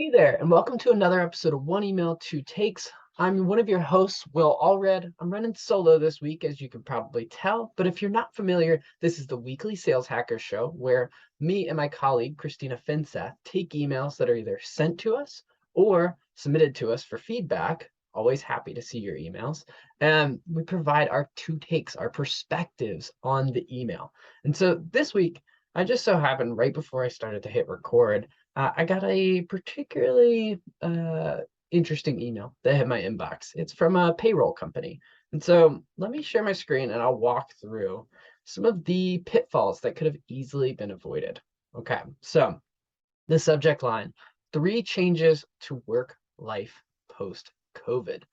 Hey there, and welcome to another episode of One Email, Two Takes. I'm one of your hosts, Will Allred. I'm running solo this week, as you can probably tell. But if you're not familiar, this is the weekly Sales Hacker Show where me and my colleague, Christina Finseth, take emails that are either sent to us or submitted to us for feedback. Always happy to see your emails. And we provide our two takes, our perspectives on the email. And so this week, I just so happened right before I started to hit record, I got a particularly interesting email that hit my inbox. It's from a payroll company. And so let me share my screen and I'll walk through some of the pitfalls that could have easily been avoided. Okay, so the subject line, 3 changes to work life post COVID.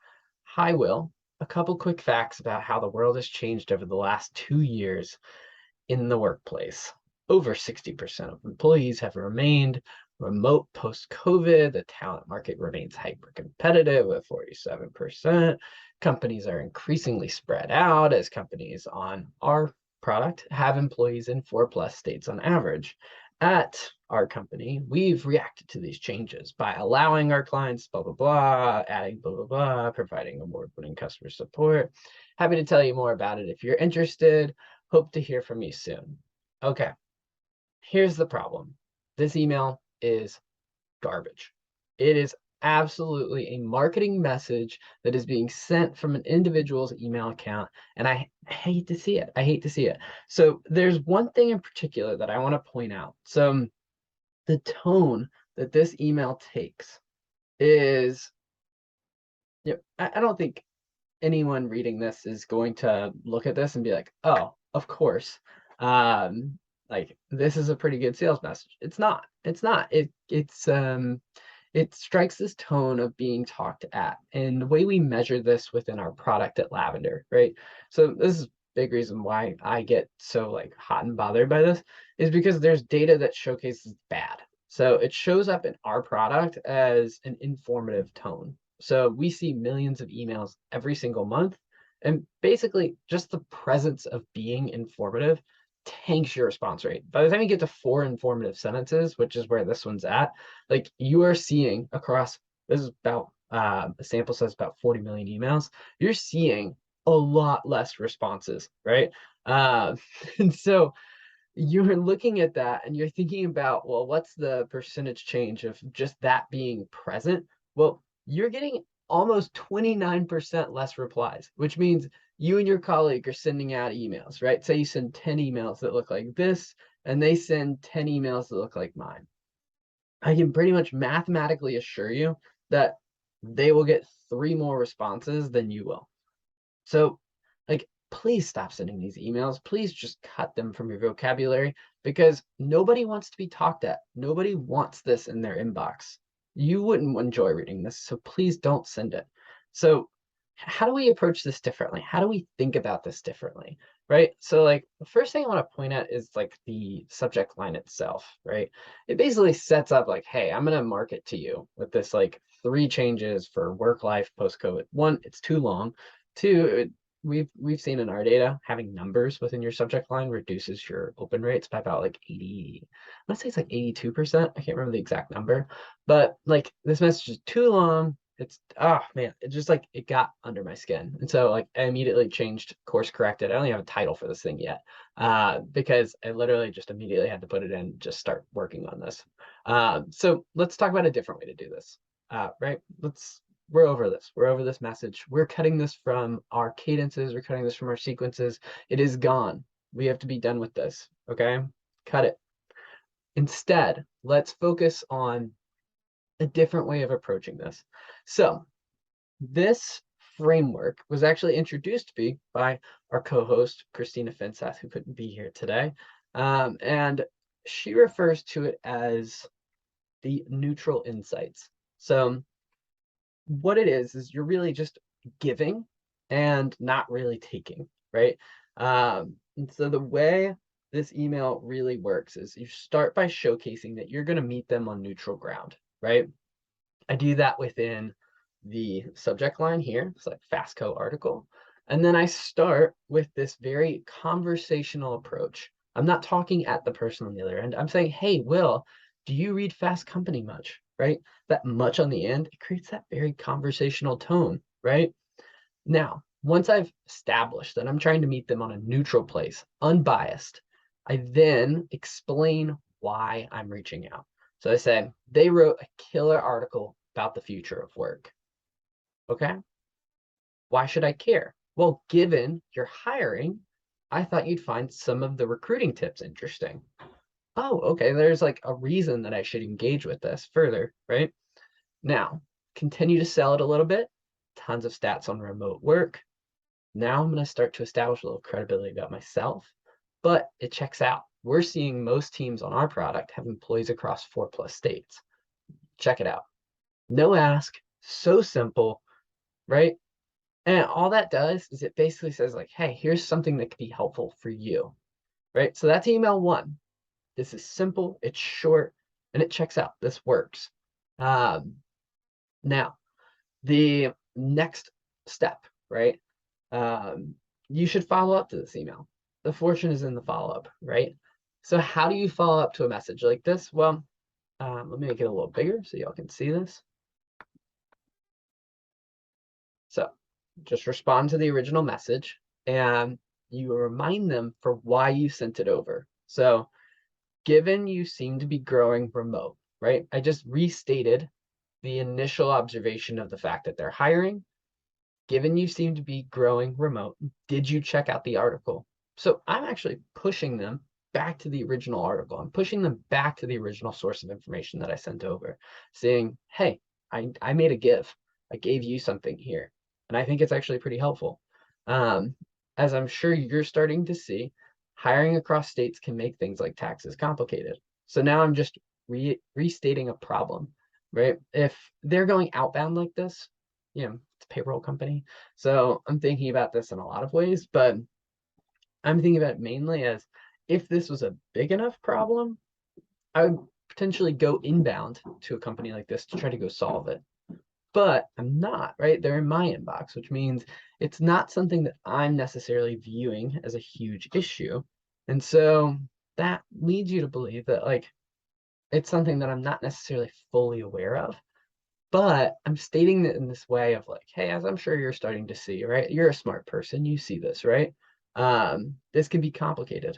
Hi, Will. A couple quick facts about how the world has changed over the last 2 years in the workplace. Over 60% of employees have remained remote post-COVID. The talent market remains hyper-competitive with 47%. Companies are increasingly spread out as companies on our product have employees in 4+ states on average. At our company, we've reacted to these changes by allowing our clients blah, blah, blah, adding blah, blah, blah, providing award-winning customer support. Happy to tell you more about it if you're interested. Hope to hear from you soon. Okay, here's the problem. This email is garbage. It is absolutely a marketing message that is being sent from an individual's email account, and I hate to see it. I hate to see it. So there's one thing in particular that I want to point out. So the tone that this email takes is, I don't think anyone reading this is going to look at this and be like, oh, of course. Like this is a pretty good sales message. It's not. It's not. It strikes this tone of being talked at. And the way we measure this within our product at Lavender, right? So this is a big reason why I get so like hot and bothered by this is because there's data that showcases bad. So it shows up in our product as an informative tone. So we see millions of emails every single month. And basically, just the presence of being informative tanks your response rate. By the time you get to 4 informative sentences, which is where this one's at, like you are seeing across, this is about, a sample says about 40 million emails, you're seeing a lot less responses, right? Uh, and so you're looking at that and you're thinking about, well, what's the percentage change of just that being present? Well, you're getting almost 29% less replies, which means you and your colleague are sending out emails, right? Say you send 10 emails that look like this, and they send 10 emails that look like mine. I can pretty much mathematically assure you that they will get 3 more responses than you will. So, like, please stop sending these emails. Please just cut them from your vocabulary because nobody wants to be talked at. Nobody wants this in their inbox. You wouldn't enjoy reading this, so please don't send it. So, how do we approach this differently? How do we think about this differently? Right? So, like, the first thing I want to point at is like the subject line itself, right? It basically sets up like, hey, I'm going to market to you with this like 3 changes for work life post COVID. One, it's too long. Two, we've seen in our data having numbers within your subject line reduces your open rates by about like 80. I want to say it's like 82%. I can't remember the exact number, but like this message is too long. It's man, it just like it got under my skin. And so like I immediately changed course corrected. I don't even have a title for this thing yet. Because I literally just immediately had to put it in, just start working on this. So let's talk about a different way to do this. Right? We're over this. We're over this message. We're cutting this from our cadences. We're cutting this from our sequences. It is gone. We have to be done with this. Okay? Cut it. Instead, let's focus on a different way of approaching this. So, this framework was actually introduced to me by our co-host, Christina Finseth, who couldn't be here today. And she refers to it as the neutral insights. So, what it is you're really just giving and not really taking, right? And so the way this email really works is you start by showcasing that you're going to meet them on neutral ground, right? I do that within the subject line here. It's like Fastco article. And then I start with this very conversational approach. I'm not talking at the person on the other end. I'm saying, hey, Will, do you read Fast Company much? right? That much on the end, it creates that very conversational tone, right? Now, once I've established that I'm trying to meet them on a neutral place, unbiased, I then explain why I'm reaching out. So I said, they wrote a killer article about the future of work. Okay. Why should I care? Well, given you're hiring, I thought you'd find some of the recruiting tips interesting. Oh, okay. There's like a reason that I should engage with this further, right? Now, continue to sell it a little bit. Tons of stats on remote work. Now I'm going to start to establish a little credibility about myself, but it checks out. We're seeing most teams on our product have employees across 4+ states. Check it out. No ask, so simple, right? And all that does is it basically says like, hey, here's something that could be helpful for you, right? So that's email one. This is simple, it's short, and it checks out. This works. Now, the next step, right? You should follow up to this email. The fortune is in the follow-up, right? So how do you follow up to a message like this? Well, let me make it a little bigger so y'all can see this. So just respond to the original message and you remind them for why you sent it over. So given you seem to be growing remote, right? I just restated the initial observation of the fact that they're hiring. Given you seem to be growing remote, did you check out the article? So I'm actually pushing them back to the original article. I'm pushing them back to the original source of information that I sent over, saying, hey, I made a give. I gave you something here. And I think it's actually pretty helpful. Um, as I'm sure you're starting to see, hiring across states can make things like taxes complicated. So now I'm just restating a problem, right? If they're going outbound like this, it's a payroll company. So I'm thinking about this in a lot of ways, but I'm thinking about it mainly as if this was a big enough problem, I would potentially go inbound to a company like this to try to go solve it. But I'm not, right? They're in my inbox, which means it's not something that I'm necessarily viewing as a huge issue. And so that leads you to believe that like it's something that I'm not necessarily fully aware of. But I'm stating it in this way of like, hey, as I'm sure you're starting to see, right? You're a smart person, you see this, right? This can be complicated.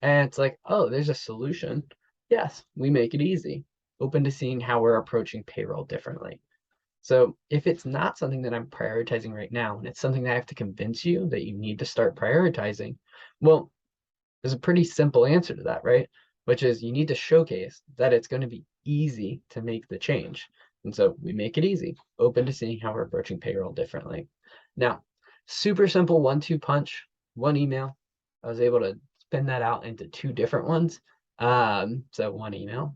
And it's like, oh, there's a solution. Yes, we make it easy. Open to seeing how we're approaching payroll differently. So if it's not something that I'm prioritizing right now, and it's something that I have to convince you that you need to start prioritizing, well, there's a pretty simple answer to that, right? Which is you need to showcase that it's going to be easy to make the change. And so we make it easy, open to seeing how we're approaching payroll differently. Now, super simple 1-2 punch, one email. I was able to spin that out into 2 different ones. So one email,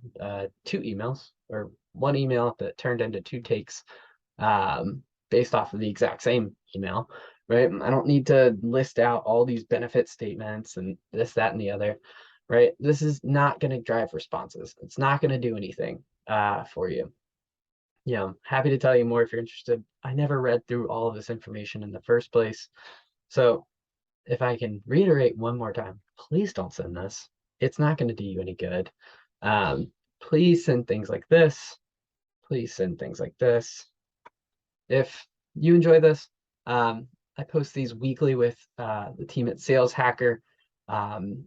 2 emails, or one email that turned into 2 takes based off of the exact same email, right? I don't need to list out all these benefit statements and this, that, and the other, right? This is not going to drive responses. It's not going to do anything for you. Happy to tell you more if you're interested. I never read through all of this information in the first place. So if I can reiterate one more time, please don't send this. It's not going to do you any good. Please send things like this. Please send things like this. If you enjoy this, I post these weekly with the team at Sales Hacker. Um,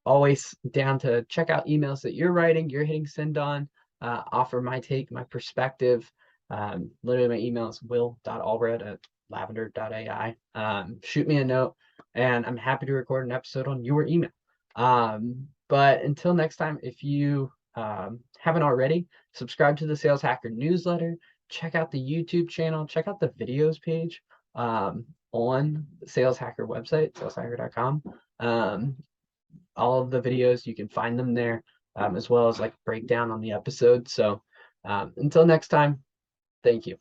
always down to check out emails that you're writing, you're hitting send on, offer my take, my perspective. Literally my email is will.allred@lavender.ai. Shoot me a note and I'm happy to record an episode on your email. But until next time, if you haven't already, subscribe to the Sales Hacker newsletter, check out the YouTube channel, check out the videos page on the Sales Hacker website, saleshacker.com. All of the videos, you can find them there, as well as like breakdown on the episode. So until next time, thank you.